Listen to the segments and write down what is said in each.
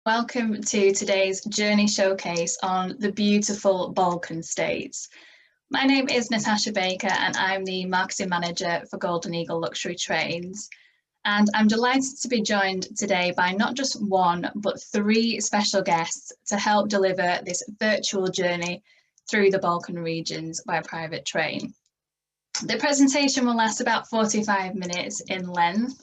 Welcome to today's journey showcase on the beautiful Balkan states. My name is Natasha Baker and I'm the Marketing Manager for Golden Eagle Luxury Trains. And I'm delighted to be joined today by not just one, but three special guests to help deliver this virtual journey through the Balkan regions by private train. The presentation will last about 45 minutes in length,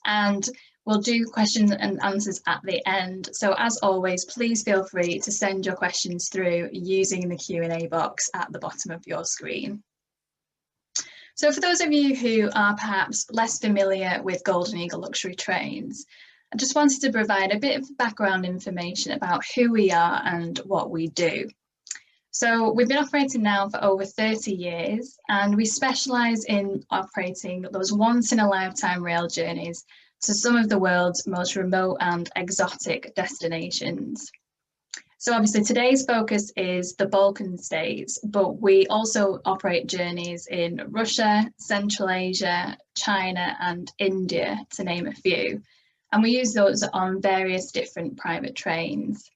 and we'll do questions and answers at the end. So as always, please feel free to send your questions through using the Q&A box at the bottom of your screen. So for those of you who are perhaps less familiar with Golden Eagle Luxury Trains, I just wanted to provide a bit of background information about who we are and what we do. So we've been operating now for over 30 years, and we specialise in operating those once-in-a-lifetime rail journeys to some of the world's most remote and exotic destinations. So obviously today's focus is the Balkan states, but we also operate journeys in Russia, Central Asia, China and India, to name a few. And we use those on various different private trains.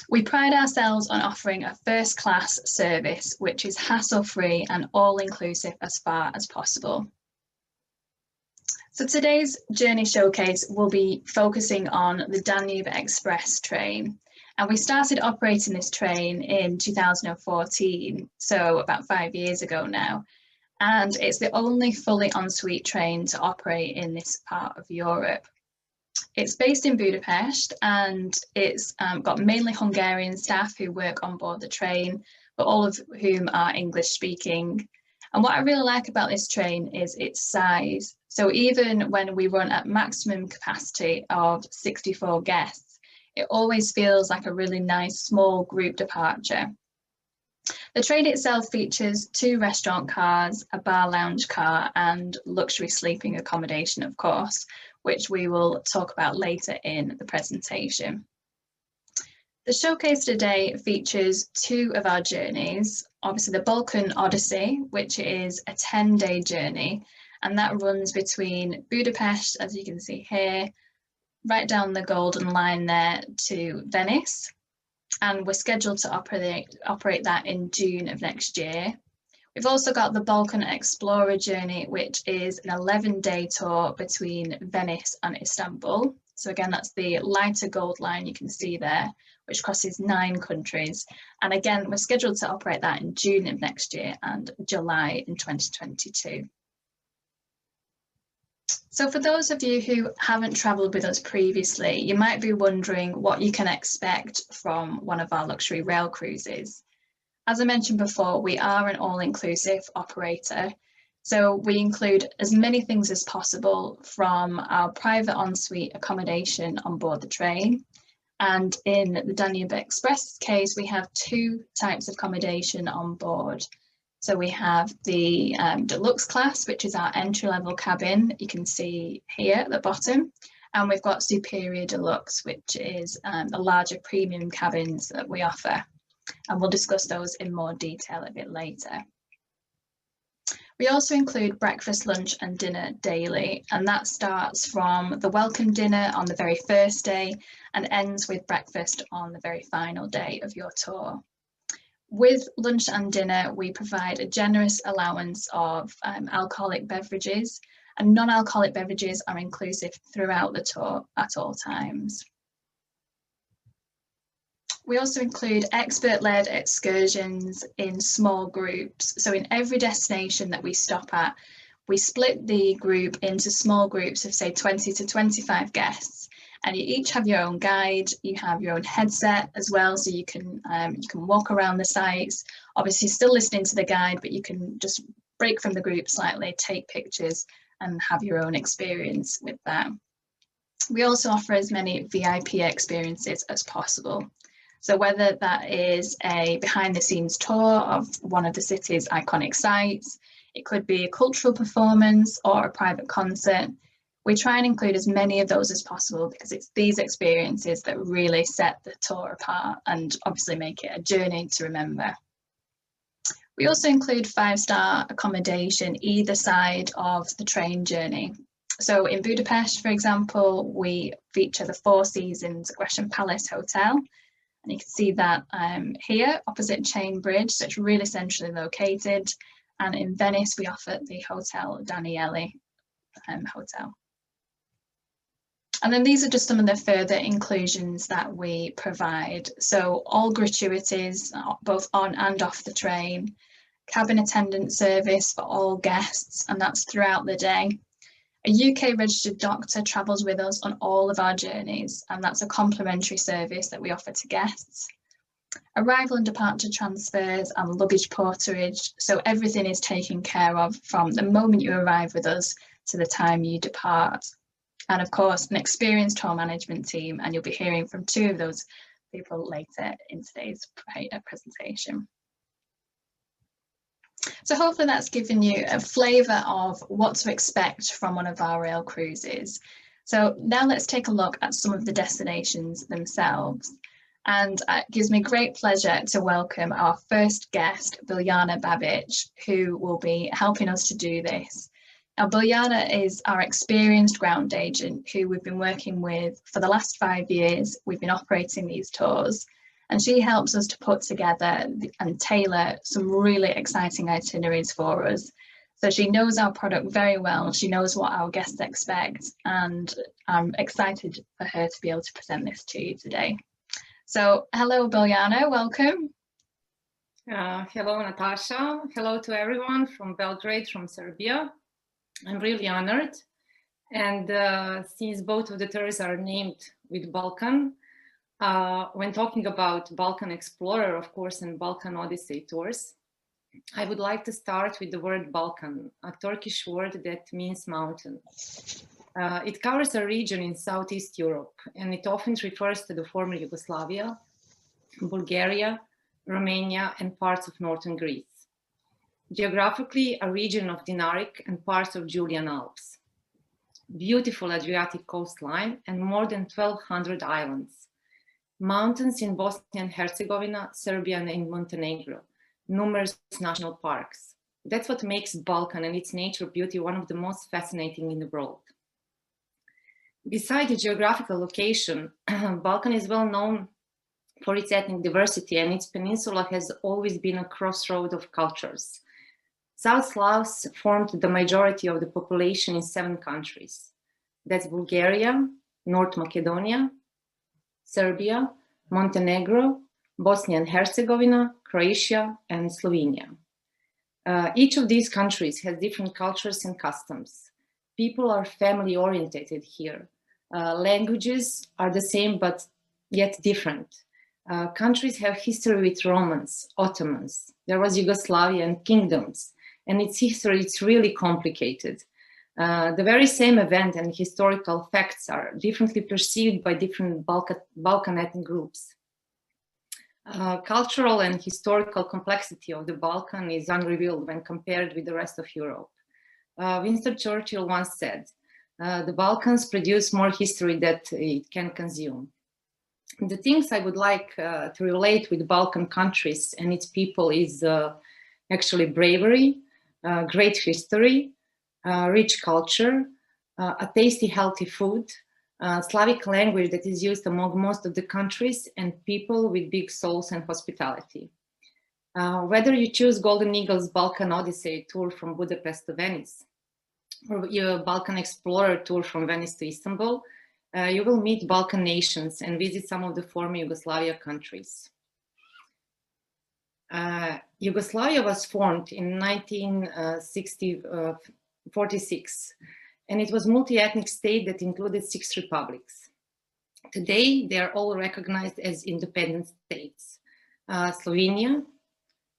We pride ourselves on offering a first-class service, which is hassle-free and all-inclusive as far as possible. So today's journey showcase will be focusing on the Danube Express train. And we started operating this train in 2014, so about 5 years ago now. And it's the only fully en-suite train to operate in this part of Europe. It's based in Budapest, and it's got mainly Hungarian staff who work on board the train, but all of whom are English speaking. And what I really like about this train is its size. So even when we run at maximum capacity of 64 guests, it always feels like a really nice small group departure. The train itself features 2 restaurant cars, a bar lounge car, and luxury sleeping accommodation, of course, which we will talk about later in the presentation. The showcase today features 2 of our journeys. Obviously the Balkan Odyssey, which is a 10-day journey, and that runs between Budapest, as you can see here, right down the Golden Line there to Venice. And we're scheduled to operate that in June of next year. We've also got the Balkan Explorer journey, which is an 11-day tour between Venice and Istanbul. So again, that's the lighter gold line you can see there, which crosses 9 countries. And again, we're scheduled to operate that in June of next year and July in 2022. So for those of you who haven't travelled with us previously, you might be wondering what you can expect from one of our luxury rail cruises. As I mentioned before, we are an all-inclusive operator. So we include as many things as possible, from our private ensuite accommodation on board the train. And in the Danube Express case, we have 2 types of accommodation on board. So we have the deluxe class, which is our entry-level cabin, you can see here at the bottom. And we've got superior deluxe, which is the larger premium cabins that we offer. And we'll discuss those in more detail a bit later. We also include breakfast, lunch and dinner daily, and that starts from the welcome dinner on the very first day and ends with breakfast on the very final day of your tour. With lunch and dinner, we provide a generous allowance of alcoholic beverages, and non-alcoholic beverages are inclusive throughout the tour at all times. We also include expert-led excursions in small groups. So in every destination that we stop at, we split the group into small groups of say 20 to 25 guests. And you each have your own guide, you have your own headset as well, so you can walk around the sites, obviously still listening to the guide, but you can just break from the group slightly, take pictures and have your own experience with that. We also offer as many VIP experiences as possible. So whether that is a behind the scenes tour of one of the city's iconic sites, it could be a cultural performance or a private concert. We try and include as many of those as possible because it's these experiences that really set the tour apart and obviously make it a journey to remember. We also include 5-star accommodation either side of the train journey. So in Budapest, for example, we feature the Four Seasons Gresham Palace Hotel. And you can see that here opposite Chain Bridge, so it's really centrally located. And in Venice, we offer the Hotel Daniele hotel. And then these are just some of the further inclusions that we provide. So all gratuities, both on and off the train, cabin attendant service for all guests, and that's throughout the day. A UK registered doctor travels with us on all of our journeys, and that's a complimentary service that we offer to guests. Arrival and departure transfers and luggage porterage, so everything is taken care of from the moment you arrive with us to the time you depart. And of course, an experienced tour management team, and you'll be hearing from two of those people later in today's presentation. So hopefully that's given you a flavour of what to expect from one of our rail cruises. So now let's take a look at some of the destinations themselves. And it gives me great pleasure to welcome our first guest, Biljana Babic, who will be helping us to do this. Now, Biljana is our experienced ground agent who we've been working with for the last 5 years. We've been operating these tours, and she helps us to put together and tailor some really exciting itineraries for us. So she knows our product very well. She knows what our guests expect, and I'm excited for her to be able to present this to you today. So hello, Biljana, welcome. Hello, Natasha. Hello to everyone from Belgrade, from Serbia. I'm really honored. And since both of the tours are named with Balkan, when talking about Balkan Explorer, of course, and Balkan Odyssey tours, I would like to start with the word Balkan, a Turkish word that means mountain. It covers a region in Southeast Europe, and it often refers to the former Yugoslavia, Bulgaria, Romania, and parts of northern Greece. Geographically, a region of Dinaric and parts of Julian Alps. Beautiful Adriatic coastline and more than 1,200 islands. Mountains in Bosnia and Herzegovina, Serbia, and in Montenegro. Numerous national parks. That's what makes Balkan and its nature beauty one of the most fascinating in the world. Besides the geographical location, Balkan is well known for its ethnic diversity, and its peninsula has always been a crossroad of cultures. South Slavs formed the majority of the population in 7 countries. That's Bulgaria, North Macedonia, Serbia, Montenegro, Bosnia and Herzegovina, Croatia, and Slovenia. Each of these countries has different cultures and customs. People are family oriented here. Languages are the same, but yet different. Countries have history with Romans, Ottomans. There was Yugoslavia and kingdoms, and its history is really complicated. The very same event and historical facts are differently perceived by different Balkan ethnic groups. Cultural and historical complexity of the Balkan is unrevealed when compared with the rest of Europe. Winston Churchill once said, the Balkans produce more history than it can consume. The things I would like to relate with Balkan countries and its people is actually bravery, great history, rich culture, a tasty, healthy food, Slavic language that is used among most of the countries, and people with big souls and hospitality. Whether you choose Golden Eagle's Balkan Odyssey tour from Budapest to Venice, or your Balkan Explorer tour from Venice to Istanbul, you will meet Balkan nations and visit some of the former Yugoslavia countries. Yugoslavia was formed in 1946, and it was a multi-ethnic state that included 6 republics. Today, they are all recognized as independent states. Slovenia,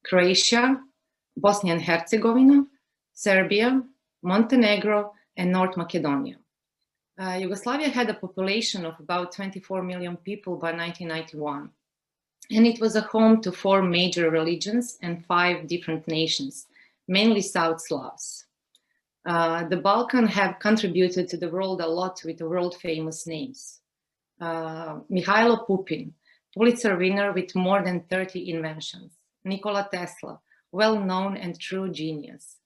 Croatia, Bosnia and Herzegovina, Serbia, Montenegro, and North Macedonia. Yugoslavia had a population of about 24 million people by 1991. And it was a home to 4 major religions and 5 different nations, mainly South Slavs. The Balkans have contributed to the world a lot with world-famous names. Mihailo Pupin, Pulitzer winner with more than 30 inventions. Nikola Tesla, well-known and true genius.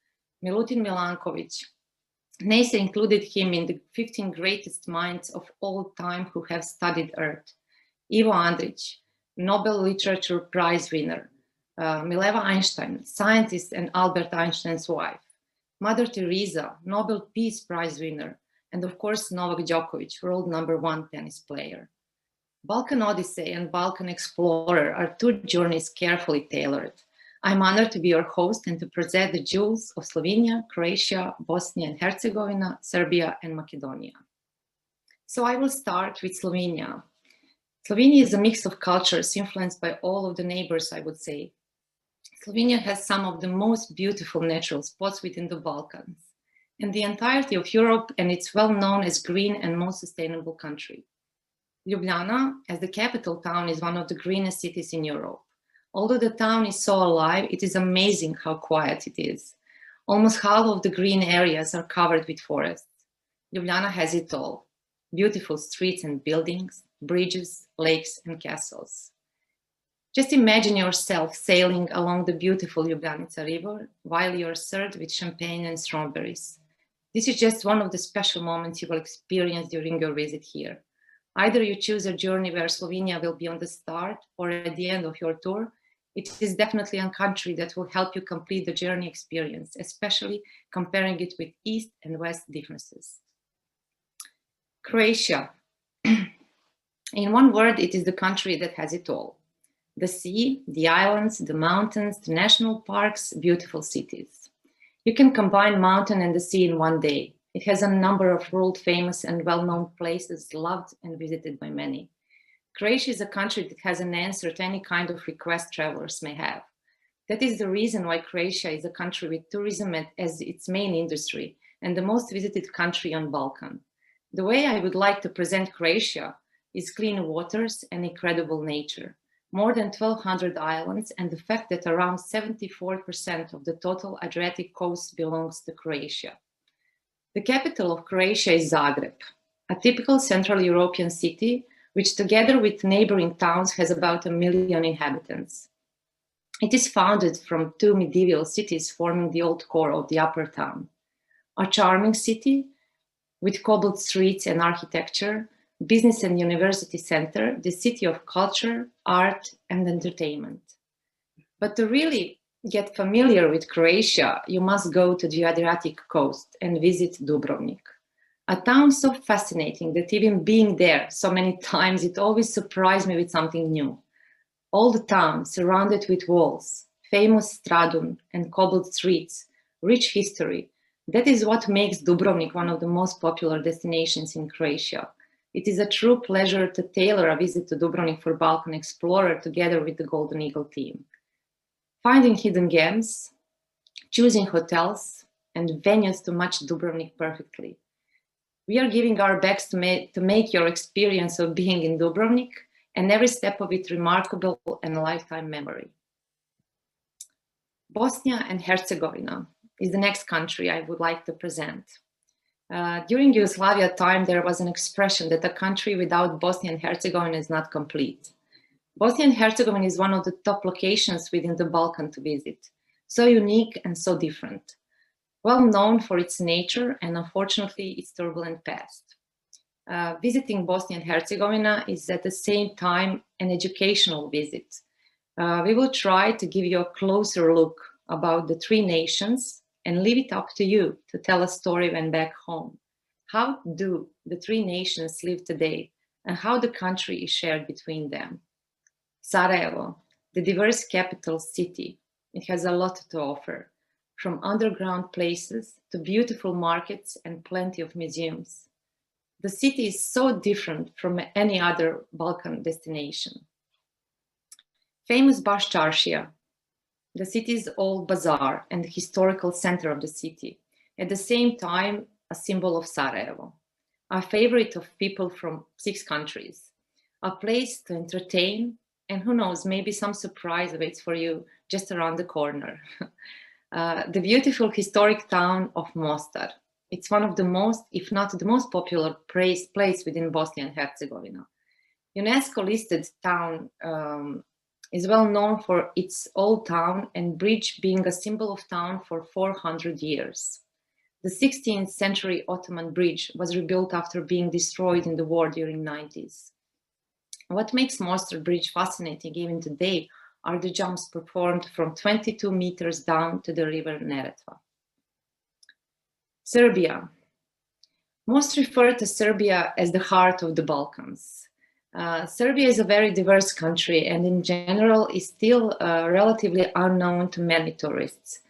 Milutin Milankovic, NASA included him in the 15 greatest minds of all time who have studied Earth. Ivo Andrić, Nobel Literature Prize winner. Mileva Einstein, scientist and Albert Einstein's wife. Mother Teresa, Nobel Peace Prize winner. And of course, Novak Djokovic, world #1 tennis player. Balkan Odyssey and Balkan Explorer are two journeys carefully tailored. I'm honored to be your host and to present the jewels of Slovenia, Croatia, Bosnia and Herzegovina, Serbia, and Macedonia. So I will start with Slovenia. Slovenia is a mix of cultures influenced by all of the neighbors, I would say. Slovenia has some of the most beautiful natural spots within the Balkans and the entirety of Europe, and it's well known as green and most sustainable country. Ljubljana, as the capital town, is one of the greenest cities in Europe. Although the town is so alive, it is amazing how quiet it is. Almost half of the green areas are covered with forests. Ljubljana has it all: beautiful streets and buildings, bridges, lakes, and castles. Just imagine yourself sailing along the beautiful Ljubljanica River while you're served with champagne and strawberries. This is just one of the special moments you will experience during your visit here. Either you choose a journey where Slovenia will be on the start or at the end of your tour, it is definitely a country that will help you complete the journey experience, especially comparing it with East and West differences. Croatia. In one word, it is the country that has it all. The sea, the islands, the mountains, the national parks, beautiful cities. You can combine mountain and the sea in one day. It has a number of world-famous and well-known places loved and visited by many. Croatia is a country that has an answer to any kind of request travelers may have. That is the reason why Croatia is a country with tourism as its main industry and the most visited country on Balkan. The way I would like to present Croatia is clean waters and incredible nature. More than 1,200 islands, and the fact that around 74% of the total Adriatic coast belongs to Croatia. The capital of Croatia is Zagreb, a typical Central European city, which together with neighboring towns has about 1 million inhabitants. It is founded from two medieval cities forming the old core of the upper town. A charming city with cobbled streets and architecture, business and university center, the city of culture, art, and entertainment. But to really get familiar with Croatia, you must go to the Adriatic coast and visit Dubrovnik, a town so fascinating that even being there so many times, it always surprised me with something new. All the town surrounded with walls, famous stradun and cobbled streets, rich history. That is what makes Dubrovnik one of the most popular destinations in Croatia. It is a true pleasure to tailor a visit to Dubrovnik for Balkan Explorer together with the Golden Eagle team. Finding hidden gems, choosing hotels, and venues to match Dubrovnik perfectly. We are giving our best to make your experience of being in Dubrovnik and every step of it remarkable and a lifetime memory. Bosnia and Herzegovina is the next country I would like to present. During Yugoslavia time, there was an expression that a country without Bosnia and Herzegovina is not complete. Bosnia and Herzegovina is one of the top locations within the Balkan to visit. So unique and so different. Well known for its nature and unfortunately its turbulent past. Visiting Bosnia and Herzegovina is at the same time an educational visit. We will try to give you a closer look about the three nations and leave it up to you to tell a story when back home. How do the three nations live today and how the country is shared between them? Sarajevo, the diverse capital city, it has a lot to offer, from underground places to beautiful markets and plenty of museums. The city is so different from any other Balkan destination. Famous Baš Čaršija, the city's old bazaar and the historical center of the city, at the same time a symbol of Sarajevo, a favorite of people from 6 countries, a place to entertain, and who knows, maybe some surprise waits for you just around the corner. The beautiful historic town of Mostar. It's one of the most, if not the most popular place within Bosnia and Herzegovina. UNESCO listed town is well known for its old town and bridge being a symbol of town for 400 years. The 16th century Ottoman bridge was rebuilt after being destroyed in the war during the 90s. What makes Mostar Bridge fascinating even today are the jumps performed from 22 meters down to the river Neretva. Serbia. Most refer to Serbia as the heart of the Balkans. Serbia is a very diverse country and in general is still relatively unknown to many tourists.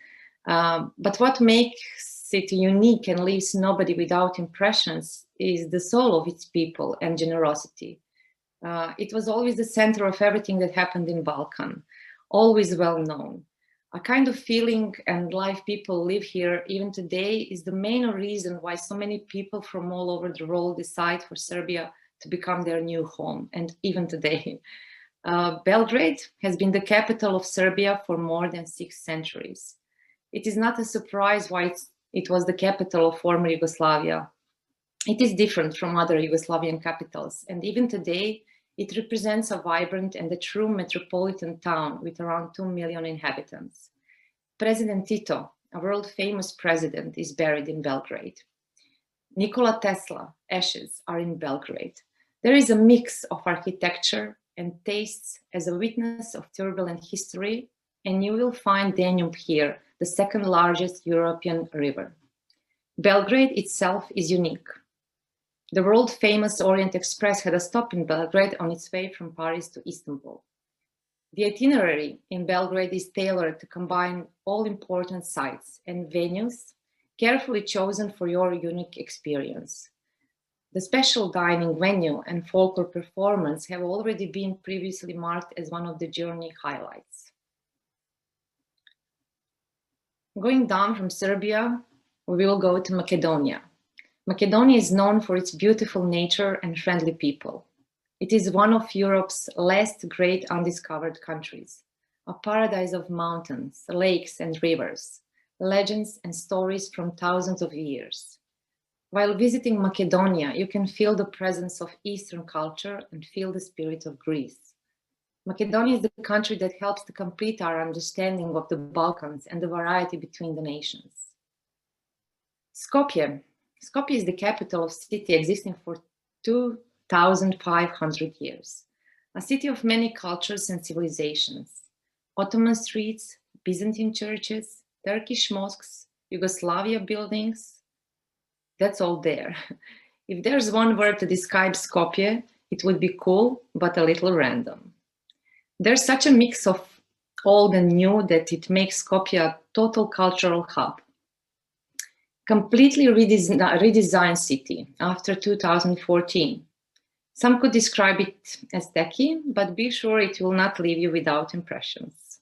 But what makes it unique and leaves nobody without impressions is the soul of its people and generosity. It was always the center of everything that happened in Balkan, always well known. A kind of feeling and life people live here even today is the main reason why so many people from all over the world decide for Serbia to become their new home, and even today. Belgrade has been the capital of Serbia for more than 6 centuries. It is not a surprise why it was the capital of former Yugoslavia. It is different from other Yugoslavian capitals, and even today, it represents a vibrant and a true metropolitan town with around 2 million inhabitants. President Tito, a world-famous president, is buried in Belgrade. Nikola Tesla ashes are in Belgrade. There is a mix of architecture and tastes as a witness of turbulent history, and you will find Danube here, the second largest European river. Belgrade itself is unique. The world-famous Orient Express had a stop in Belgrade on its way from Paris to Istanbul. The itinerary in Belgrade is tailored to combine all important sites and venues carefully chosen for your unique experience. The special dining venue and folklore performance have already been previously marked as one of the journey highlights. Going down from Serbia, we will go to Macedonia. Macedonia is known for its beautiful nature and friendly people. It is one of Europe's last great undiscovered countries, a paradise of mountains, lakes and rivers, legends and stories from thousands of years. While visiting Macedonia, you can feel the presence of Eastern culture and feel the spirit of Greece. Macedonia is the country that helps to complete our understanding of the Balkans and the variety between the nations. Skopje. Skopje is the capital of a city existing for 2,500 years. A city of many cultures and civilizations. Ottoman streets, Byzantine churches, Turkish mosques, Yugoslavia buildings. That's all there. If there's one word to describe Skopje, it would be cool, but a little random. There's such a mix of old and new that it makes Skopje a total cultural hub. Completely redesigned city after 2014. Some could describe it as techy, but be sure it will not leave you without impressions.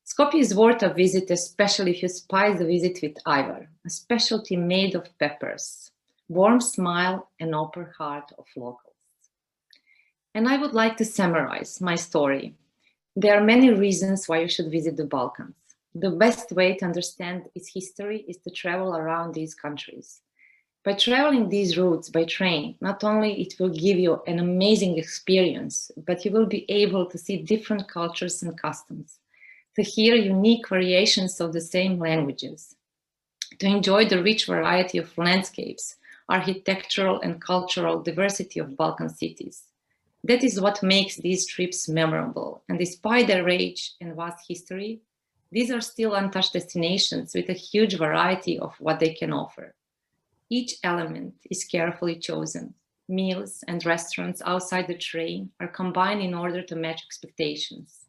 Skopje is worth a visit, especially if you spice the visit with Ivar, a specialty made of peppers, warm smile and open heart of locals. And I would like to summarize my story. There are many reasons why you should visit the Balkans. The best way to understand its history is to travel around these countries. By traveling these routes by train, not only it will give you an amazing experience, but you will be able to see different cultures and customs, to hear unique variations of the same languages, to enjoy the rich variety of landscapes, architectural and cultural diversity of Balkan cities. That is what makes these trips memorable, and despite their age and vast history, these are still untouched destinations with a huge variety of what they can offer. Each element is carefully chosen. Meals and restaurants outside the train are combined in order to match expectations.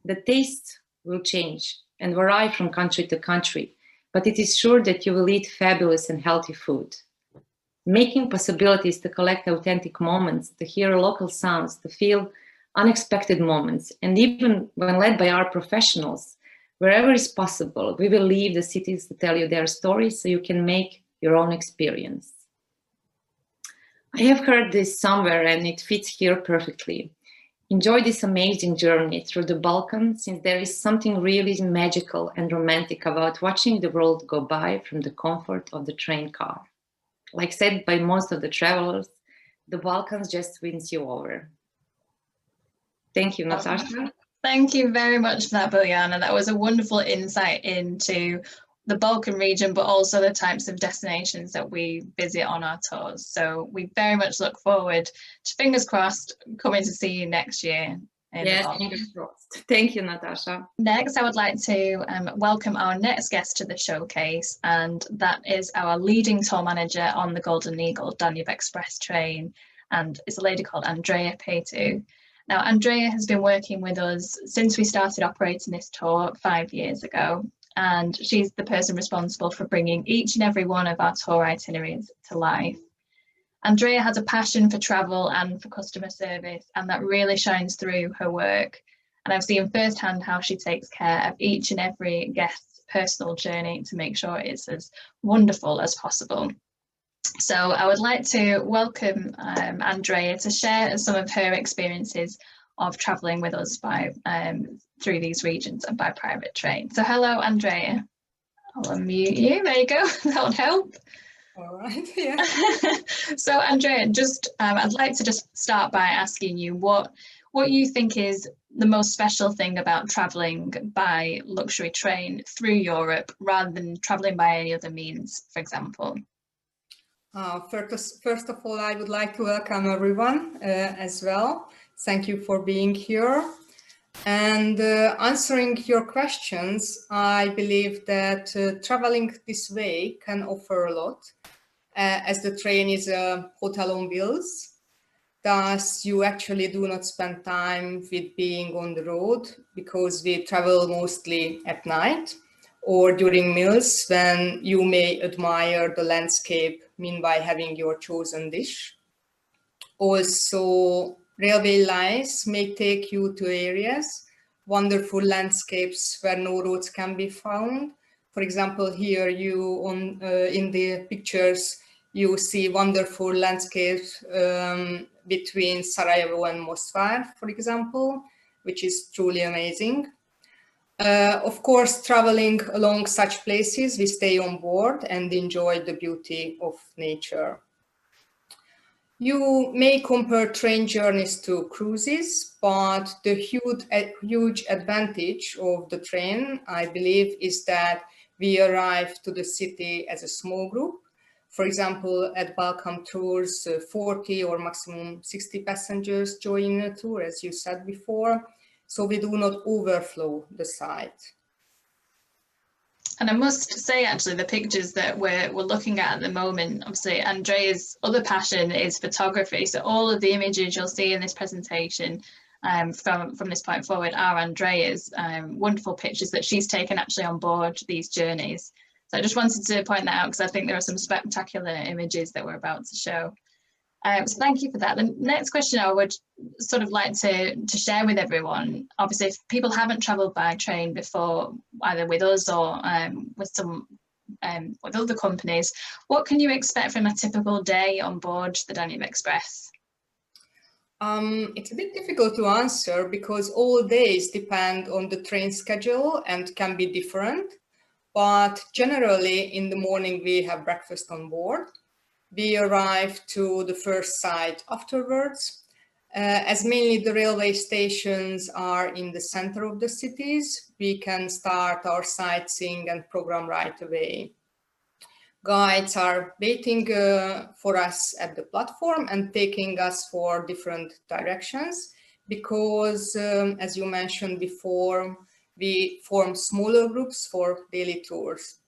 The tastes will change and vary from country to country, but it is sure that you will eat fabulous and healthy food. Making possibilities to collect authentic moments, to hear local sounds, to feel unexpected moments, and even when led by our professionals, wherever is possible, we will leave the cities to tell you their stories so you can make your own experience. I have heard this somewhere and it fits here perfectly. Enjoy this amazing journey through the Balkans, since there is something really magical and romantic about watching the world go by from the comfort of the train car. Like said by most of the travelers, the Balkans just wins you over. Thank you, Natasha. Thank you very much for that, Biljana. That was a wonderful insight into the Balkan region, but also the types of destinations that we visit on our tours. So we very much look forward to, fingers crossed, coming to see you next year. Yes, fingers crossed. Thank you, Natasha. Next, I would like to welcome our next guest to the showcase, and that is our leading tour manager on the Golden Eagle Danube Express train, and it's a lady called Andrea Peto. Now, Andrea has been working with us since we started operating this tour 5 years ago, and she's the person responsible for bringing each and every one of our tour itineraries to life. Andrea has a passion for travel and for customer service, and that really shines through her work. And I've seen firsthand how she takes care of each and every guest's personal journey to make sure it's as wonderful as possible. So I would like to welcome Andrea to share some of her experiences of travelling with us by through these regions and by private train. So hello, Andrea. I'll unmute you. There you go. That would help. All right. Yeah. So Andrea, just I'd like to just start by asking you what you think is the most special thing about travelling by luxury train through Europe rather than travelling by any other means, for example. First of all, I would like to welcome everyone as well. Thank you for being here. And answering your questions, I believe that traveling this way can offer a lot, as the train is a hotel on wheels. Thus, you actually do not spend time with being on the road because we travel mostly at night or during meals when you may admire the landscape, meanwhile having your chosen dish. Also, railway lines may take you to areas, wonderful landscapes where no roads can be found. For example, here in the pictures, you see wonderful landscapes between Sarajevo and Mostar, for example, which is truly amazing. Of course, traveling along such places, we stay on board and enjoy the beauty of nature. You may compare train journeys to cruises, but the huge advantage of the train, I believe, is that we arrive to the city as a small group. For example, at Balkan tours, 40 or maximum 60 passengers join a tour, as you said before, so we do not overflow the site. And I must say, actually, the pictures that we're looking at the moment, obviously, Andrea's other passion is photography. So all of the images you'll see in this presentation from this point forward are Andrea's wonderful pictures that she's taken actually on board these journeys. So I just wanted to point that out because I think there are some spectacular images that we're about to show. So thank you for that. The next question I would sort of like to share with everyone, obviously if people haven't travelled by train before, either with us or with other companies, what can you expect from a typical day on board the Danube Express? It's a bit difficult to answer because all days depend on the train schedule and can be different. But generally in the morning we have breakfast on board. We arrive to the first site afterwards. As mainly the railway stations are in the center of the cities, we can start our sightseeing and program right away. Guides are waiting for us at the platform and taking us for different directions because, as you mentioned before, we form smaller groups for daily tours.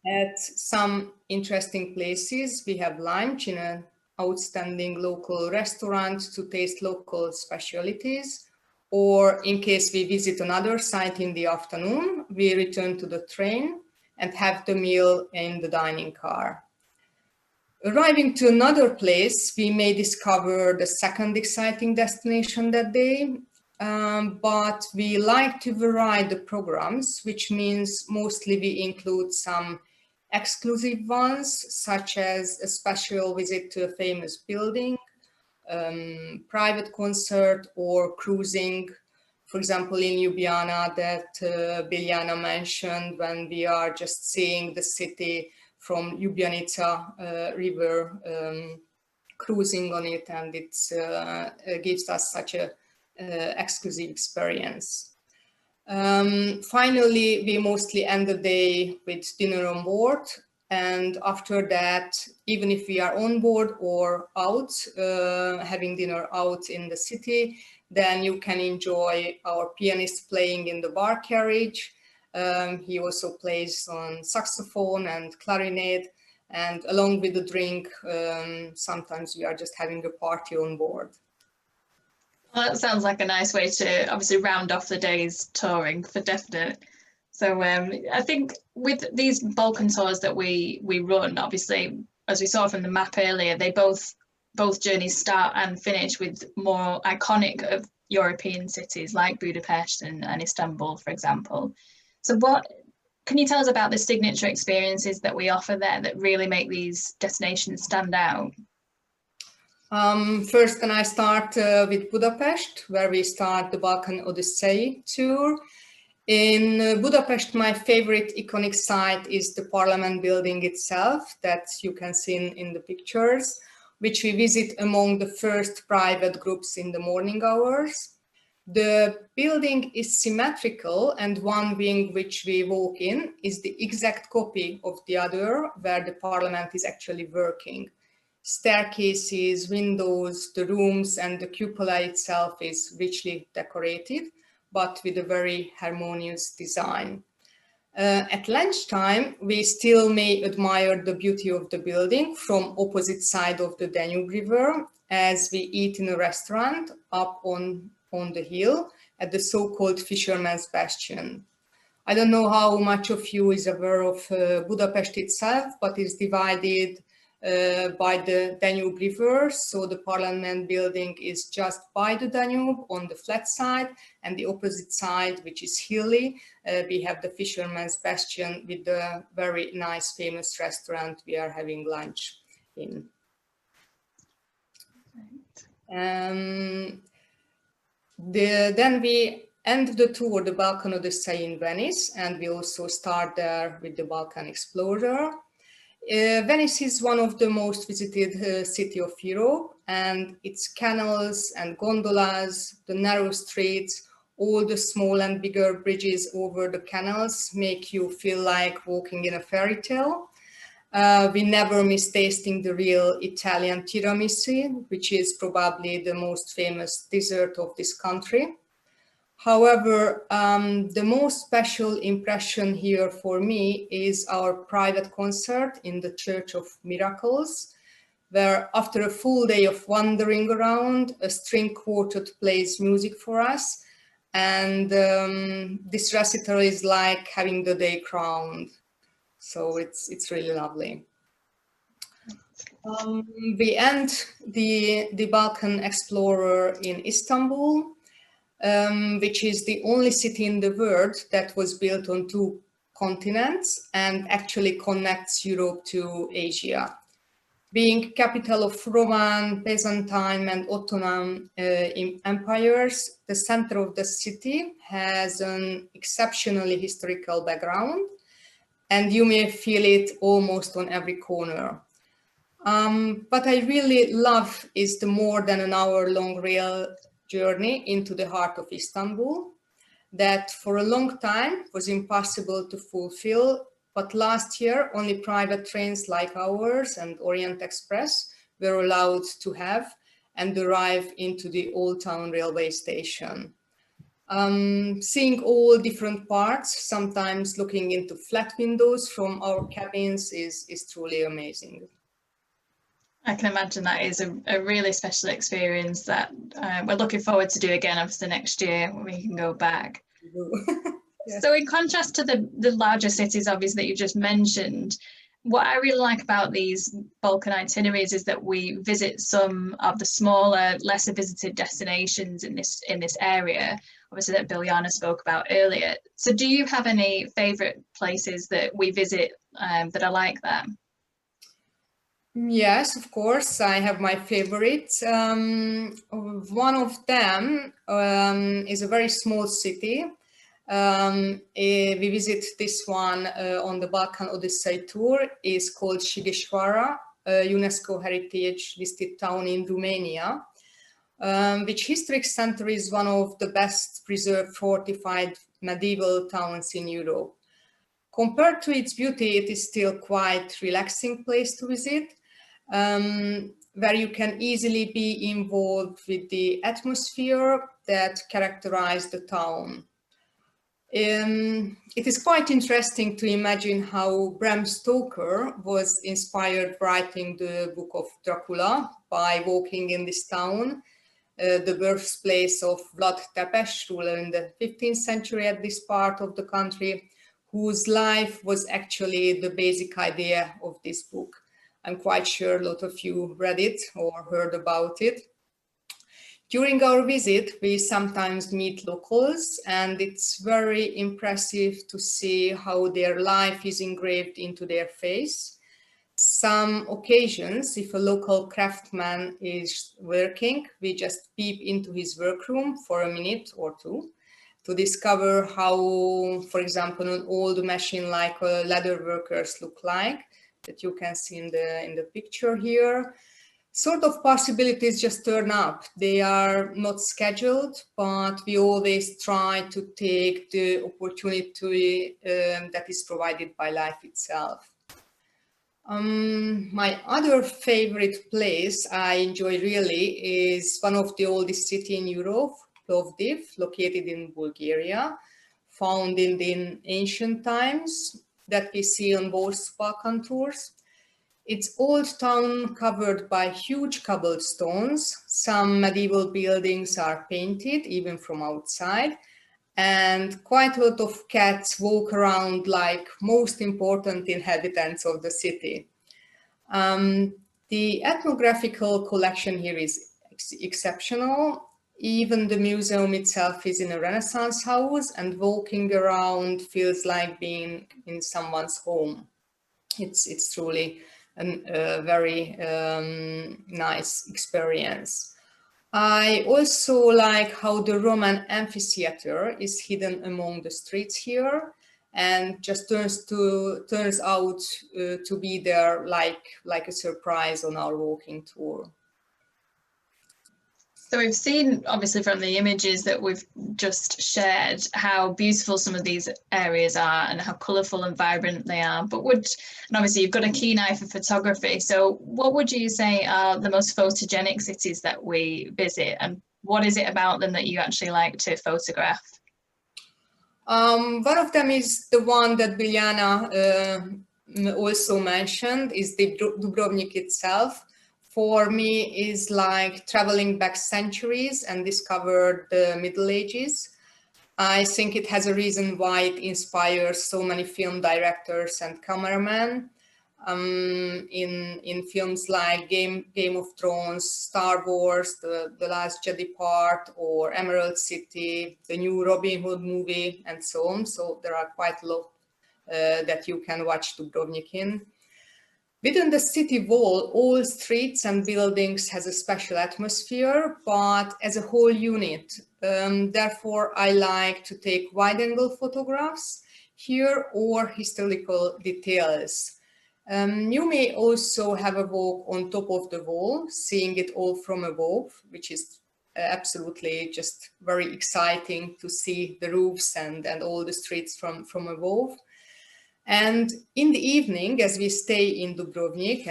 At some interesting places, we have lunch in an outstanding local restaurant to taste local specialties. Or in case we visit another site in the afternoon, we return to the train and have the meal in the dining car. Arriving to another place, we may discover the second exciting destination that day. But we like to vary the programs, which means mostly we include some exclusive ones, such as a special visit to a famous building, private concert, or cruising. For example, in Ljubljana that Biljana mentioned, when we are just seeing the city from Ljubljanica river, cruising on it, and it gives us such a exclusive experience. Finally, we mostly end the day with dinner on board. And after that, even if we are on board or out, having dinner out in the city, then you can enjoy our pianist playing in the bar carriage. He also plays on saxophone and clarinet. And along with the drink, sometimes we are just having a party on board. Well, that sounds like a nice way to obviously round off the day's touring for definite. So I think with these Balkan tours that we run, obviously, as we saw from the map earlier, they both journeys start and finish with more iconic of European cities like Budapest and Istanbul, for example. So what can you tell us about the signature experiences that we offer there that really make these destinations stand out? First, can I start with Budapest, where we start the Balkan Odyssey tour. In Budapest, my favorite iconic site is the Parliament building itself that you can see in the pictures, which we visit among the first private groups in the morning hours. The building is symmetrical, and one wing which we walk in is the exact copy of the other, where the Parliament is actually working. Staircases, windows, the rooms, and the cupola itself is richly decorated, but with a very harmonious design. At lunchtime, we still may admire the beauty of the building from opposite side of the Danube River, as we eat in a restaurant up on the hill at the so-called Fisherman's Bastion. I don't know how much of you is aware of Budapest itself, but it's divided by the Danube River. So the Parliament building is just by the Danube on the flat side, and the opposite side, which is hilly, we have the Fisherman's Bastion with the very nice famous restaurant we are having lunch in. Then we end the tour, the Balkan Odyssey in Venice, and we also start there with the Balkan Explorer. Venice is one of the most visited cities of Europe, and its canals and gondolas, the narrow streets, all the small and bigger bridges over the canals make you feel like walking in a fairy tale. We never miss tasting the real Italian tiramisu, which is probably the most famous dessert of this country. However, the most special impression here for me is our private concert in the Church of Miracles, where after a full day of wandering around, a string quartet plays music for us. And this recital is like having the day crowned. So it's really lovely. We end the Balkan Explorer in Istanbul, which is the only city in the world that was built on two continents and actually connects Europe to Asia. Being capital of Roman, Byzantine, and Ottoman empires, the center of the city has an exceptionally historical background, and you may feel it almost on every corner. What I really love is the more than an hour-long rail journey into the heart of Istanbul that for a long time was impossible to fulfill, but last year only private trains like ours and Orient Express were allowed to have and arrive into the Old Town railway station. Seeing all different parts, sometimes looking into flat windows from our cabins is truly amazing. I can imagine that is a really special experience that we're looking forward to do again, obviously next year when we can go back. Yeah. So in contrast to the larger cities, obviously, that you just mentioned, what I really like about these Balkan itineraries is that we visit some of the smaller, lesser visited destinations in this area, obviously that Biljana spoke about earlier. So do you have any favourite places that we visit that are like that? Yes, of course, I have my favorites. One of them is a very small city. We visit this one on the Balkan Odyssey tour. Is called Sighișoara, a UNESCO heritage listed town in Romania. which historic center is one of the best preserved fortified medieval towns in Europe. Compared to its beauty, it is still quite relaxing place to visit, where you can easily be involved with the atmosphere that characterized the town. It is quite interesting to imagine how Bram Stoker was inspired writing the book of Dracula by walking in this town, the birthplace of Vlad Tepes, ruler in the 15th century at this part of the country, whose life was actually the basic idea of this book. I'm quite sure a lot of you read it or heard about it. During our visit, we sometimes meet locals, and it's very impressive to see how their life is engraved into their face. Some occasions, if a local craftsman is working, we just peep into his workroom for a minute or two to discover how, for example, an old machine like leather workers look like, that you can see in the picture here. Sort of possibilities just turn up. They are not scheduled, but we always try to take the opportunity that is provided by life itself. My other favorite place I enjoy really is one of the oldest cities in Europe, Plovdiv, located in Bulgaria, founded in ancient times, that we see on both Balkan tours. It's old town covered by huge cobblestones. Some medieval buildings are painted even from outside, and quite a lot of cats walk around like most important inhabitants of the city. The ethnographical collection here is exceptional. Even the museum itself is in a Renaissance house, and walking around feels like being in someone's home. It's truly a very nice experience. I also like how the Roman amphitheater is hidden among the streets here, and just turns out to be there like a surprise on our walking tour. So we've seen, obviously, from the images that we've just shared, how beautiful some of these areas are and how colourful and vibrant they are. But and obviously you've got a keen eye for photography. So what would you say are the most photogenic cities that we visit, and what is it about them that you actually like to photograph? One of them is the one that Biljana also mentioned, is the Dubrovnik itself. For me, is like traveling back centuries and discover the Middle Ages. I think it has a reason why it inspires so many film directors and cameramen. In films like Game of Thrones, Star Wars, The Last Jedi Part, or Emerald City, the new Robin Hood movie, and so on. So there are quite a lot that you can watch Dubrovnik in. Within the city wall, all streets and buildings has a special atmosphere, but as a whole unit. Therefore, I like to take wide-angle photographs here or historical details. You may also have a walk on top of the wall, seeing it all from above, which is absolutely just very exciting to see the roofs and all the streets from above. And in the evening, as we stay in Dubrovnik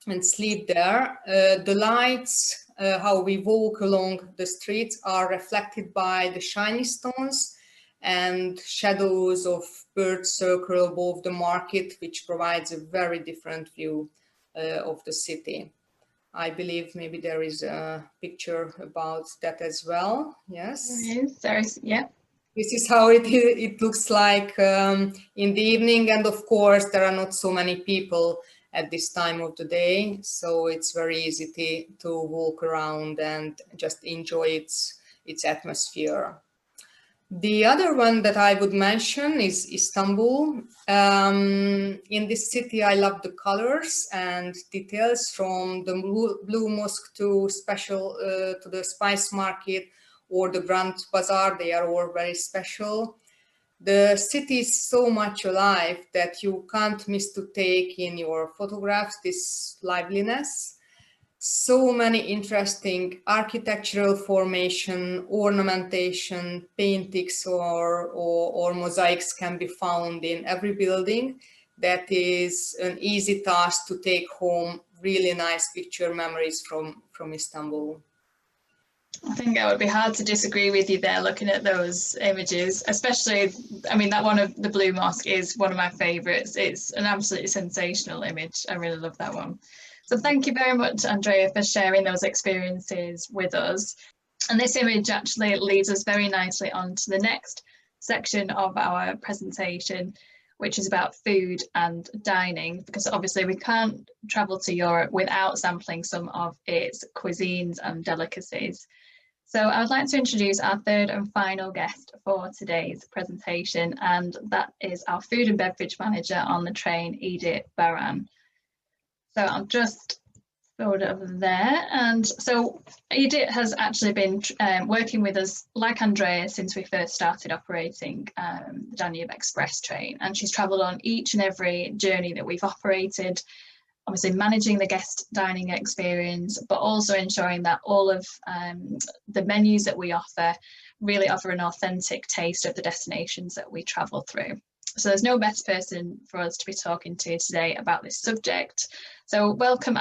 and sleep there, the lights, how we walk along the streets, are reflected by the shiny stones and shadows of birds circle above the market, which provides a very different view of the city. I believe maybe there is a picture about that as well. Yes. There is, yeah. This is how it looks like in the evening, and of course there are not so many people at this time of the day, so it's very easy to walk around and just enjoy its atmosphere. The other one that I would mention is Istanbul. In this city, I love the colors and details, from the blue mosque to the spice market or the Grand Bazaar. They are all very special. The city is so much alive that you can't miss to take in your photographs this liveliness. So many interesting architectural formation, ornamentation, paintings or mosaics can be found in every building. That is an easy task to take home really nice picture memories from Istanbul. I think it would be hard to disagree with you there looking at those images, especially, I mean, that one of the Blue Mosque is one of my favourites. It's an absolutely sensational image. I really love that one. So thank you very much, Andrea, for sharing those experiences with us. And this image actually leads us very nicely on to the next section of our presentation, which is about food and dining, because obviously we can't travel to Europe without sampling some of its cuisines and delicacies. So I would like to introduce our third and final guest for today's presentation, and that is our Food and Beverage Manager on the train, Baran. So I'll just forward it over there. And so Edith has actually been working with us, like Andrea, since we first started operating the Danube Express train. And she's travelled on each and every journey that we've operated, obviously managing the guest dining experience, but also ensuring that all of the menus that we offer really offer an authentic taste of the destinations that we travel through. So there's no better person for us to be talking to today about this subject. So welcome,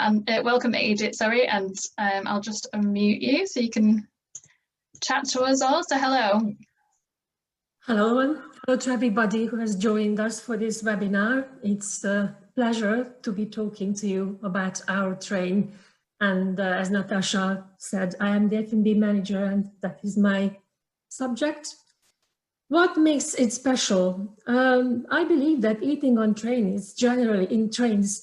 Edith, sorry, and I'll just unmute you so you can chat to us all. So hello. Hello, and hello to everybody who has joined us for this webinar. It's a pleasure to be talking to you about our train. And as Natasha said, I am the F&B manager, and that is my subject. What makes it special? I believe that eating on trains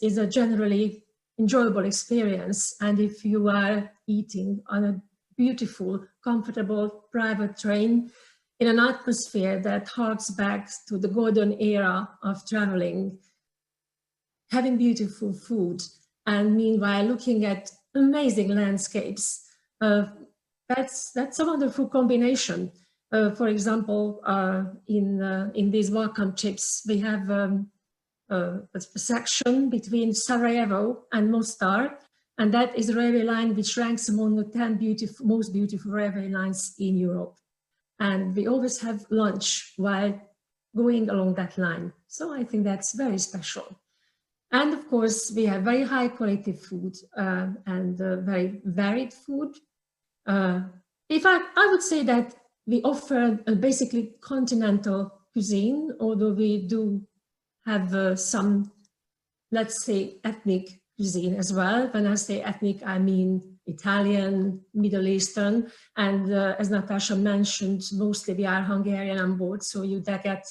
is a generally enjoyable experience. And if you are eating on a beautiful, comfortable private train in an atmosphere that harks back to the golden era of traveling, having beautiful food, and meanwhile looking at amazing landscapes, that's a wonderful combination. For example, in these Balkan trips, we have a section between Sarajevo and Mostar, and that is a railway line which ranks among the 10 most beautiful railway lines in Europe. And we always have lunch while going along that line. So I think that's very special. And of course, we have very high quality food and very varied food. I would say that we offer a basically continental cuisine, although we do have some, let's say, ethnic cuisine as well. When I say ethnic, I mean Italian, Middle Eastern, and as Natasha mentioned, mostly we are Hungarian on board, so you get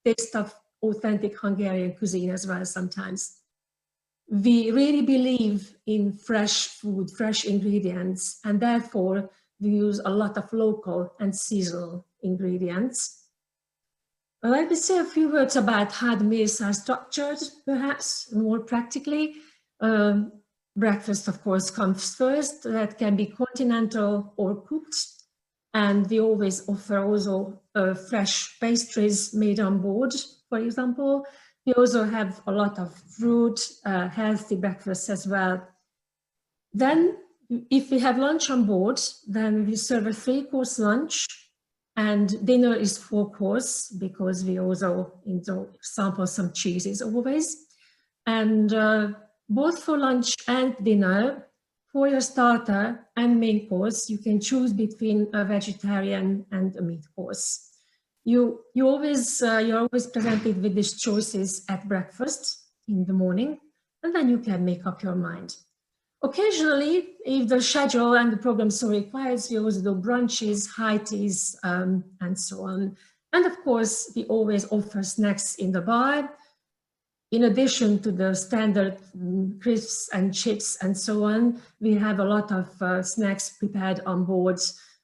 taste of authentic Hungarian cuisine as well sometimes. We really believe in fresh food, fresh ingredients, and therefore we use a lot of local and seasonal ingredients. Let me say a few words about how the meals are structured, perhaps more practically. Breakfast, of course, comes first. That can be continental or cooked. And we always offer also fresh pastries made on board, for example. We also have a lot of fruit, healthy breakfasts as well. Then, if we have lunch on board, then we serve a 3-course lunch, and dinner is 4-course because we also sample some cheeses always. And both for lunch and dinner, for your starter and main course, you can choose between a vegetarian and a meat course. You're always presented with these choices at breakfast in the morning, and then you can make up your mind. Occasionally, if the schedule and the program so requires, we also do brunches, high teas, and so on. And of course, we always offer snacks in the bar. In addition to the standard crisps and chips and so on, we have a lot of snacks prepared on board,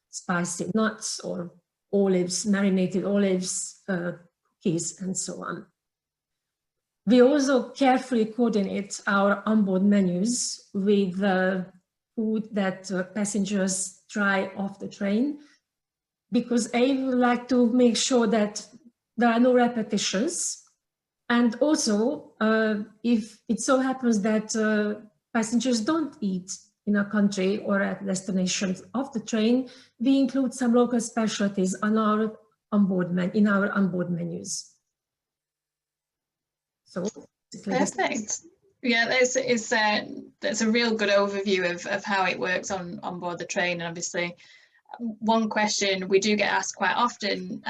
spicy nuts or olives, marinated olives, cookies, and so on. We also carefully coordinate our onboard menus with the food that passengers try off the train, because I would like to make sure that there are no repetitions. And also, if it so happens that passengers don't eat in a country or at destinations of the train, we include some local specialties on our onboard menus. So perfect. Yeah, that's a real good overview of how it works on board the train. And obviously, one question we do get asked quite often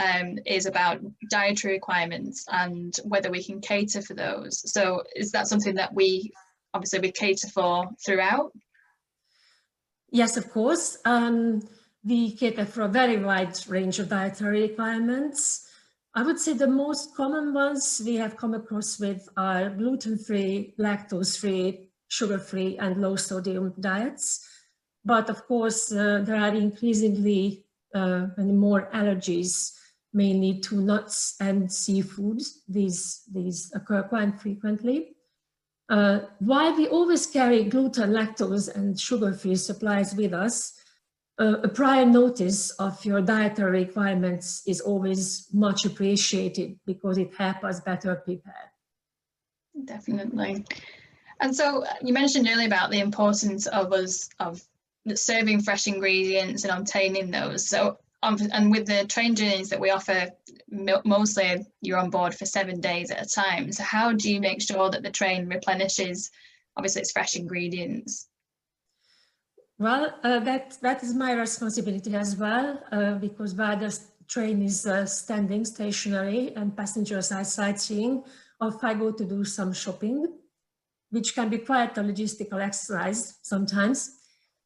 is about dietary requirements and whether we can cater for those. So is that something that we cater for throughout? Yes, of course. We cater for a very wide range of dietary requirements. I would say the most common ones we have come across with are gluten-free, lactose-free, sugar-free, and low-sodium diets. But of course, there are increasingly many more allergies, mainly to nuts and seafood. These occur quite frequently. While we always carry gluten, lactose, and sugar-free supplies with us, a prior notice of your dietary requirements is always much appreciated because it helps us better prepare. Definitely. And so you mentioned earlier about the importance of serving fresh ingredients and obtaining those. So, and with the train journeys that we offer, mostly you're on board for 7 days at a time. So how do you make sure that the train replenishes, obviously, its fresh ingredients? Well, that is my responsibility as well, because while the train is standing stationary and passengers are sightseeing, off I go to do some shopping, which can be quite a logistical exercise sometimes,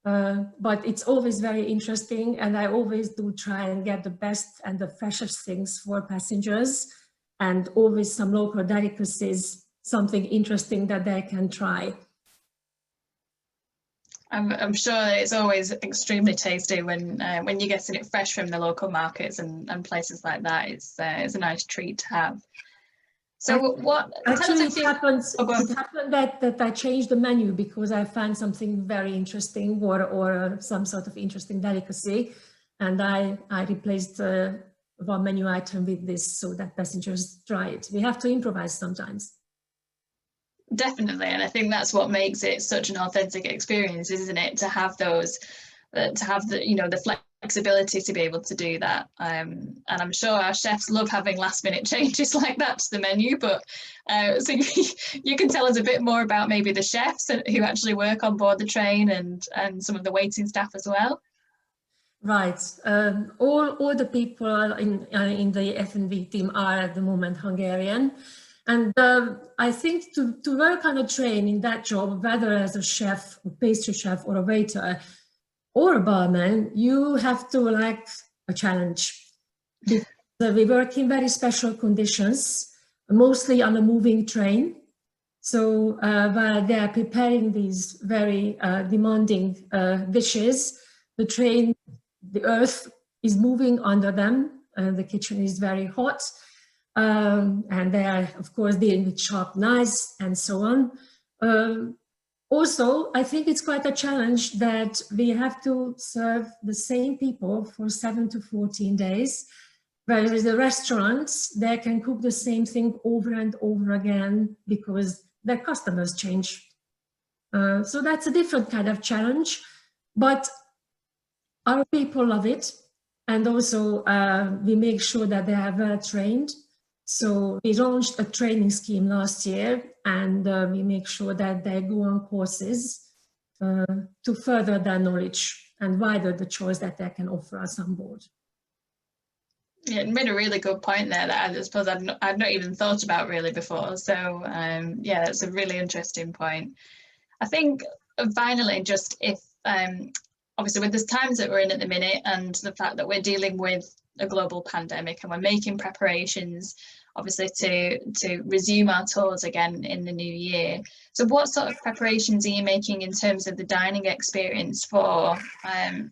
but it's always very interesting, and I always do try and get the best and the freshest things for passengers, and always some local delicacies, something interesting that they can try. I'm sure it's always extremely tasty when you're getting it fresh from the local markets and places like that. It's a nice treat to have. So what actually it happened that I changed the menu because I found something very interesting or some sort of interesting delicacy, and I replaced one menu item with this so that passengers try it. We have to improvise sometimes. Definitely, and I think that's what makes it such an authentic experience, isn't it? To have those, to have the flexibility to be able to do that. And I'm sure our chefs love having last-minute changes like that to the menu. But so you can tell us a bit more about maybe the chefs who actually work on board the train and some of the waiting staff as well. Right. All the people in the F&B team are at the moment Hungarian. And I think to work on a train in that job, whether as a chef, a pastry chef, or a waiter, or a barman, you have to like a challenge. Because we work in very special conditions, mostly on a moving train. So while they are preparing these very demanding dishes, the earth is moving under them, and the kitchen is very hot. And they are, of course, dealing with sharp knives and so on. Also, I think it's quite a challenge that we have to serve the same people for 7 to 14 days, whereas the restaurants, they can cook the same thing over and over again because their customers change. So that's a different kind of challenge, but our people love it. And also we make sure that they are well trained. So we launched a training scheme last year, and we make sure that they go on courses to further their knowledge and widen the choice that they can offer us on board. Yeah, you made a really good point there that I suppose I've not even thought about really before. So yeah, that's a really interesting point. I think finally, just if obviously with the times that we're in at the minute and the fact that we're dealing with a global pandemic and we're making preparations obviously to resume our tours again in the new year. So what sort of preparations are you making in terms of the dining experience for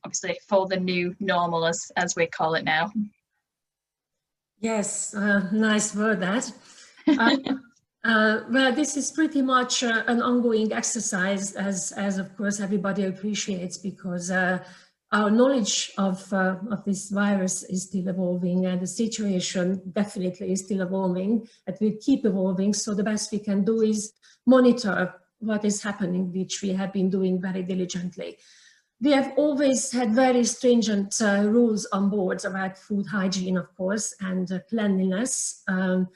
obviously for the new normal as we call it now? Yes, nice word that. Well, this is pretty much an ongoing exercise as of course everybody appreciates, because our knowledge of this virus is still evolving, and the situation definitely is still evolving. It will keep evolving. So the best we can do is monitor what is happening, which we have been doing very diligently. We have always had very stringent rules on board about food hygiene, of course, and cleanliness. And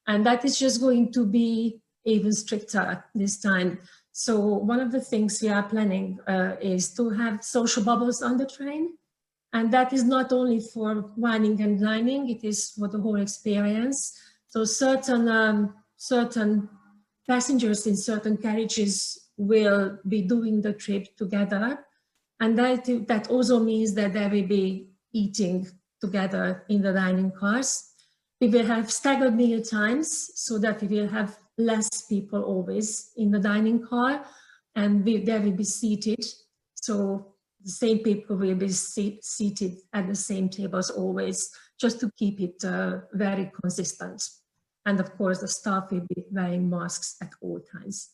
that is just going to be even stricter this time. So one of the things we are planning is to have social bubbles on the train. And that is not only for wining and dining, it is for the whole experience. So certain passengers in certain carriages will be doing the trip together. And that also means that they will be eating together in the dining cars. We will have staggered meal times so that we will have less people always in the dining car, and they will be seated. So the same people will be seated at the same tables always, just to keep it very consistent. And of course, the staff will be wearing masks at all times.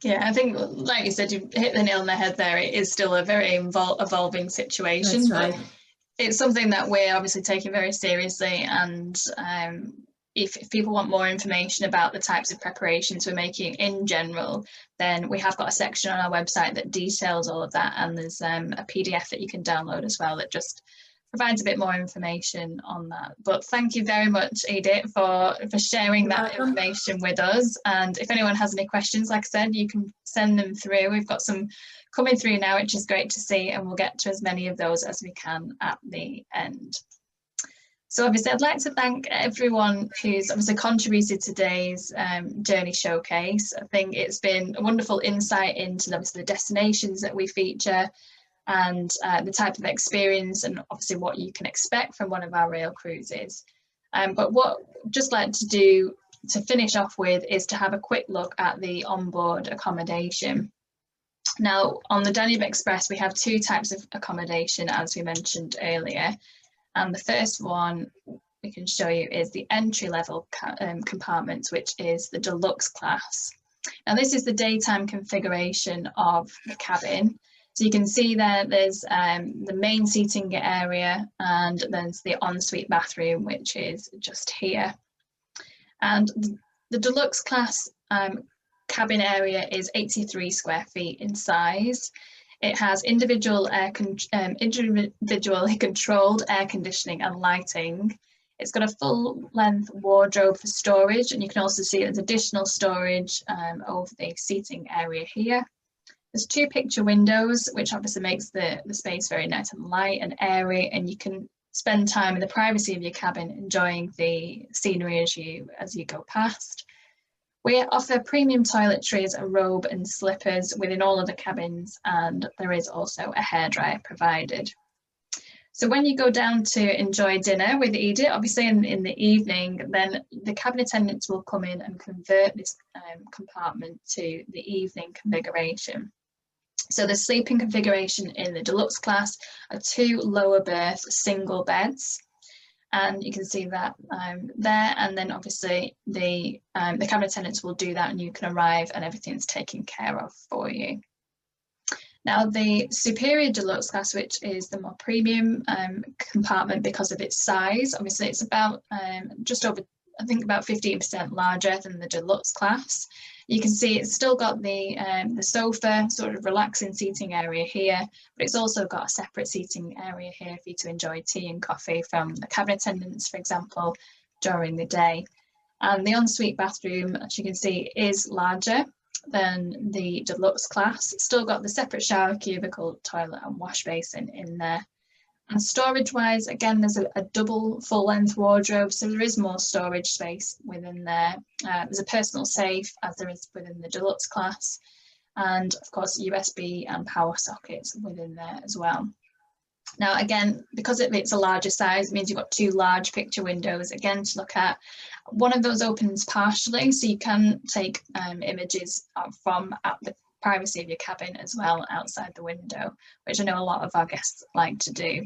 Yeah, I think, like you said, you hit the nail on the head there. It is still a very evolving situation. That's right. But it's something that we're obviously taking very seriously. And if people want more information about the types of preparations we're making in general, then we have got a section on our website that details all of that. And there's a PDF that you can download as well that just provides a bit more information on that. But thank you very much, Edith, for sharing that information with us. And if anyone has any questions, like I said, you can send them through. We've got some coming through now, which is great to see, and we'll get to as many of those as we can at the end. So obviously I'd like to thank everyone who's obviously contributed to today's journey showcase. I think it's been a wonderful insight into obviously the destinations that we feature, and the type of experience, and obviously what you can expect from one of our rail cruises. But what I'd just like to do to finish off with is to have a quick look at the onboard accommodation. Now, on the Danube Express, we have two types of accommodation, as we mentioned earlier. And the first one we can show you is the entry-level compartments, which is the deluxe class. Now, this is the daytime configuration of the cabin. So you can see there's the main seating area, and there's the ensuite bathroom, which is just here. And the deluxe class cabin area is 83 square feet in size. It has individually controlled air conditioning and lighting. It's got a full-length wardrobe for storage, and you can also see there's additional storage over the seating area here. There's two picture windows, which obviously makes the space very nice and light and airy, and you can spend time in the privacy of your cabin enjoying the scenery as you go past. We offer premium toiletries, a robe and slippers within all of the cabins, and there is also a hairdryer provided. So when you go down to enjoy dinner with Edith, obviously in the evening, then the cabin attendants will come in and convert this compartment to the evening configuration. So the sleeping configuration in the deluxe class are two lower berth single beds, and you can see that there. And then obviously the cabin attendants will do that, and you can arrive and everything's taken care of for you. Now the superior deluxe class, which is the more premium compartment because of its size, obviously it's about just over, I think about 15% larger than the deluxe class. You can see it's still got the sofa, sort of relaxing seating area here, but it's also got a separate seating area here for you to enjoy tea and coffee from the cabin attendants, for example, during the day. And the ensuite bathroom, as you can see, is larger than the deluxe class. It's still got the separate shower, cubicle, toilet and wash basin in there. And storage wise, again, there's a double full length wardrobe, so there is more storage space within there. There's a personal safe, as there is within the deluxe class, and of course USB and power sockets within there as well. Now again, because it's a larger size, it means you've got two large picture windows again to look at. One of those opens partially, so you can take images from at the privacy of your cabin as well outside the window, which I know a lot of our guests like to do.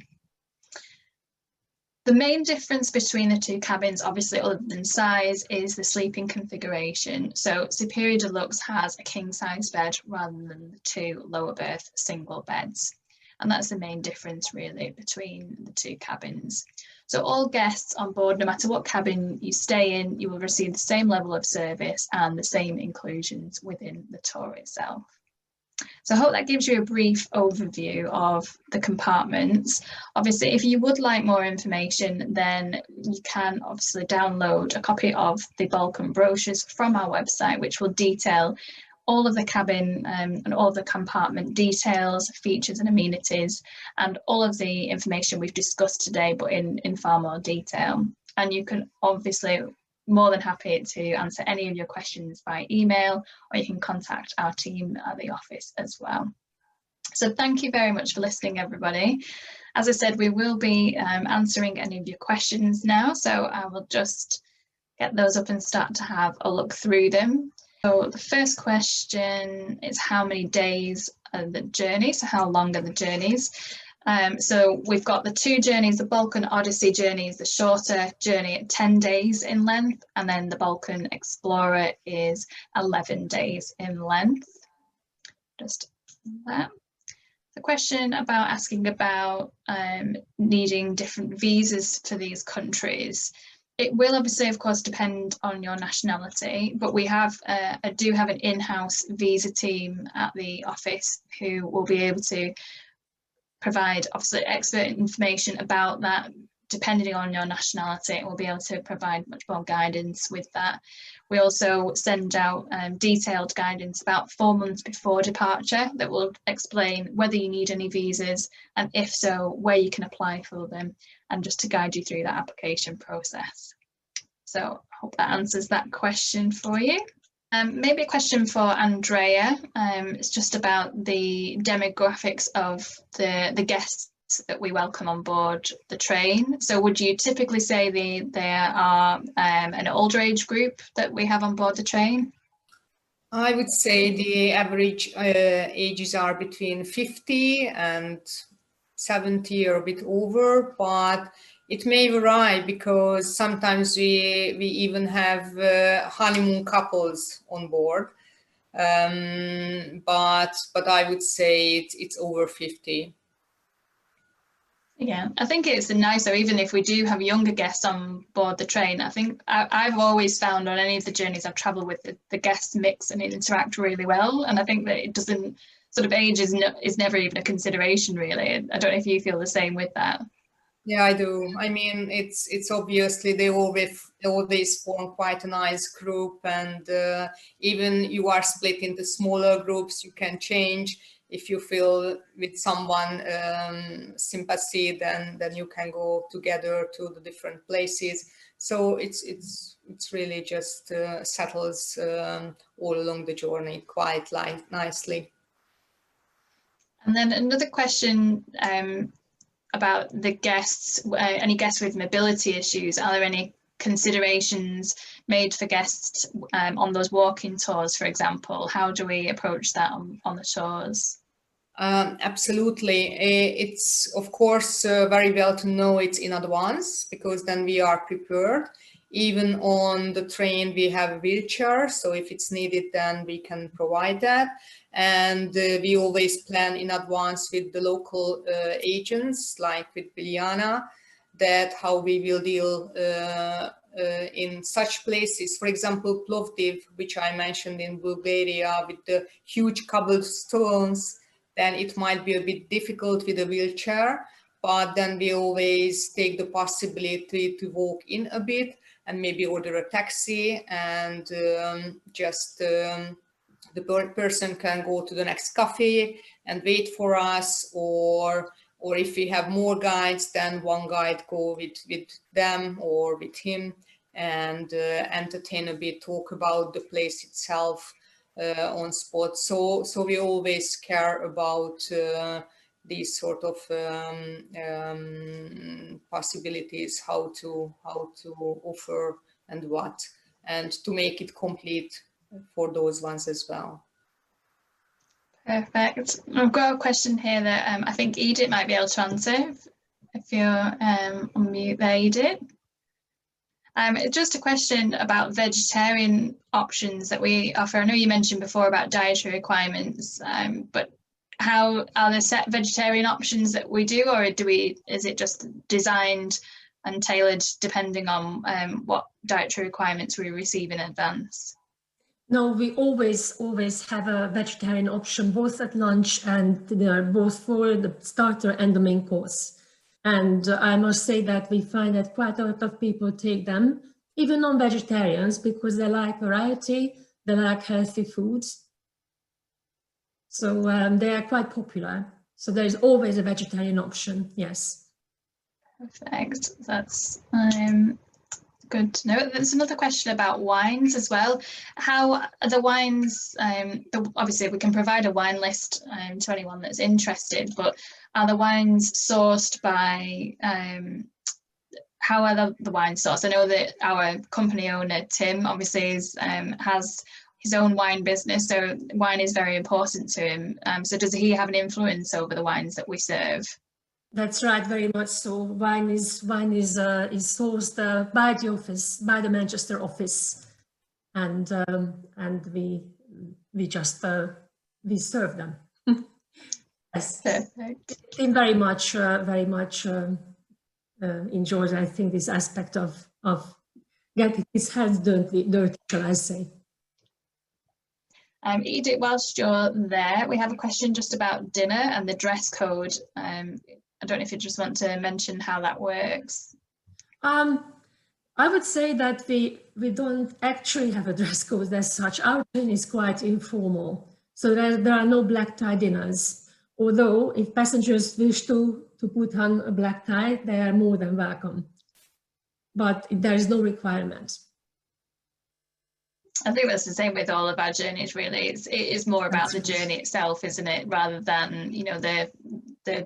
The main difference between the two cabins, obviously other than size, is the sleeping configuration. So Superior Deluxe has a king size bed rather than the two lower berth single beds. and that's the main difference really between the two cabins. So all guests on board, no matter what cabin you stay in, you will receive the same level of service and the same inclusions within the tour itself. So I hope that gives you a brief overview of the compartments. Obviously, if you would like more information, then you can obviously download a copy of the Balkan brochures from our website, which will detail all of the cabin and all of the compartment details, features and amenities, and all of the information we've discussed today, but in far more detail. And you can obviously more than happy to answer any of your questions by email, or you can contact our team at the office as well. So thank you very much for listening, everybody. As I said, we will be answering any of your questions now, so I will just get those up and start to have a look through them. So the first question is how many days are the journey, so how long are the journeys? So we've got the two journeys, the Balkan Odyssey journey is the shorter journey at 10 days in length, and then the Balkan Explorer is 11 days in length. Just that. The question about asking about needing different visas for these countries. It will obviously, of course, depend on your nationality, but we have do have an in-house visa team at the office who will be able to provide obviously expert information about that. Depending on your nationality, we'll be able to provide much more guidance with that. We also send out detailed guidance about 4 months before departure that will explain whether you need any visas, and if so, where you can apply for them, and just to guide you through that application process. So I hope that answers that question for you. Maybe a question for Andrea. It's just about the demographics of the guests that we welcome on board the train. So would you typically say there are an older age group that we have on board the train? I would say the average ages are between 50 and 70 or a bit over, but it may vary because sometimes we even have honeymoon couples on board, but I would say it's over 50. Yeah, I think it's nicer, even if we do have younger guests on board the train. I think I've always found on any of the journeys I've travelled with, the guests mix and interact really well, and I think that it doesn't sort of age is never even a consideration really. I don't know if you feel the same with that. Yeah, I do. I mean, it's obviously they always form quite a nice group, and even you are split into smaller groups, you can change. If you feel with someone sympathy, then you can go together to the different places. So it's really just settles all along the journey quite nicely. And then another question about the guests, any guests with mobility issues. Are there any considerations made for guests on those walking tours, for example? How do we approach that on the tours? Absolutely. It's of course very well to know it in advance, because then we are prepared. Even on the train we have a wheelchair, so if it's needed then we can provide that. And we always plan in advance with the local agents, like with Biljana, that how we will deal in such places. For example, Plovdiv, which I mentioned in Bulgaria, with the huge cobblestones, then it might be a bit difficult with a wheelchair, but then we always take the possibility to walk in a bit and maybe order a taxi, and the person can go to the next cafe and wait for us, or if we have more guides, then one guide go with them or with him and entertain a bit, talk about the place itself on spot. So we always care about these sort of possibilities, how to offer and what, and to make it complete for those ones as well. Perfect. I've got a question here that I think Edith might be able to answer if you're on mute there, Edith. Just a question about vegetarian options that we offer. I know you mentioned before about dietary requirements, but how are there set vegetarian options that we do, or is it just designed and tailored depending on what dietary requirements we receive in advance? No, we always have a vegetarian option, both at lunch and dinner, both for the starter and the main course. And I must say that we find that quite a lot of people take them, even non-vegetarians, because they like variety, they like healthy foods. So they are quite popular. So there's always a vegetarian option, yes. Perfect. That's good to know. There's another question about wines as well. How are the wines, obviously we can provide a wine list to anyone that's interested, but are the wines sourced by, how are the wines sourced? I know that our company owner, Tim, obviously has his own wine business, so wine is very important to him. So does he have an influence over the wines that we serve? That's right, very much so. Wine is sourced by the office, by the Manchester office, and we just serve them. Yes. Perfect. Tim very much enjoys, I think, this aspect of getting his hands dirty, shall I say. Edith, whilst you're there, we have a question just about dinner and the dress code. I don't know if you just want to mention how that works. I would say that we don't actually have a dress code as such. Our dinner is quite informal, so there are no black tie dinners. Although if passengers wish to put on a black tie, they are more than welcome. But there is no requirement. I think that's the same with all of our journeys, really. It is more about the journey itself, isn't it, rather than, you know, the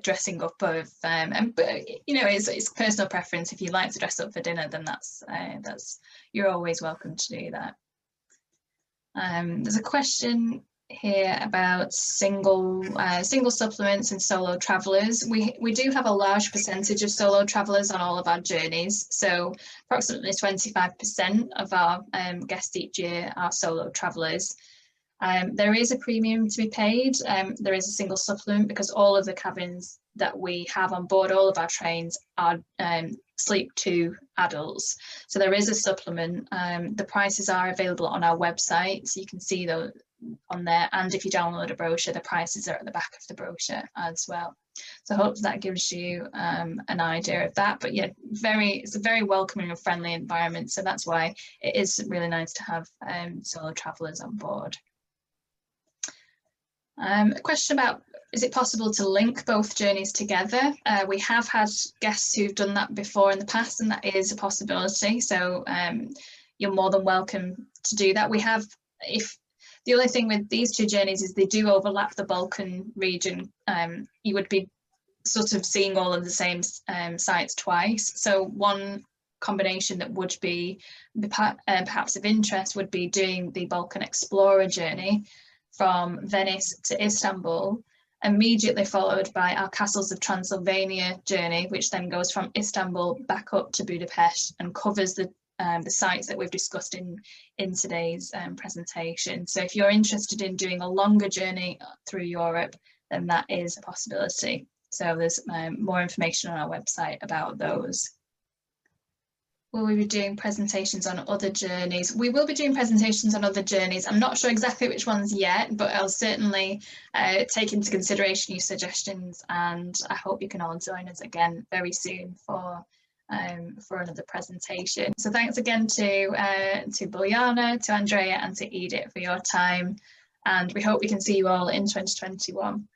dressing up of but you know, it's personal preference. If you like to dress up for dinner, then that's you're always welcome to do that. There's a question here about single supplements and solo travelers. We do have a large percentage of solo travelers on all of our journeys, so approximately 25% of our guests each year are solo travelers. There is a premium to be paid. There is a single supplement because all of the cabins that we have on board all of our trains are sleep 2 adults. So there is a supplement. The prices are available on our website, so you can see those on there. And if you download a brochure, the prices are at the back of the brochure as well. So I hope that gives you an idea of that. But yeah, it's a very welcoming and friendly environment. So that's why it is really nice to have solo travellers on board. A question about, is it possible to link both journeys together? We have had guests who've done that before in the past, and that is a possibility. So you're more than welcome to do that. The only thing with these two journeys is they do overlap the Balkan region. You would be sort of seeing all of the same sites twice. So one combination that would be perhaps of interest would be doing the Balkan Explorer journey from Venice to Istanbul, immediately followed by our Castles of Transylvania journey, which then goes from Istanbul back up to Budapest and covers the sites that we've discussed in today's presentation. So if you're interested in doing a longer journey through Europe, then that is a possibility. So there's more information on our website about those. Will we be doing presentations on other journeys? We will be doing presentations on other journeys. I'm not sure exactly which ones yet, but I'll certainly take into consideration your suggestions, and I hope you can all join us again very soon for another presentation. So thanks again to Biljana, to Andrea and to Edith for your time, and we hope we can see you all in 2021.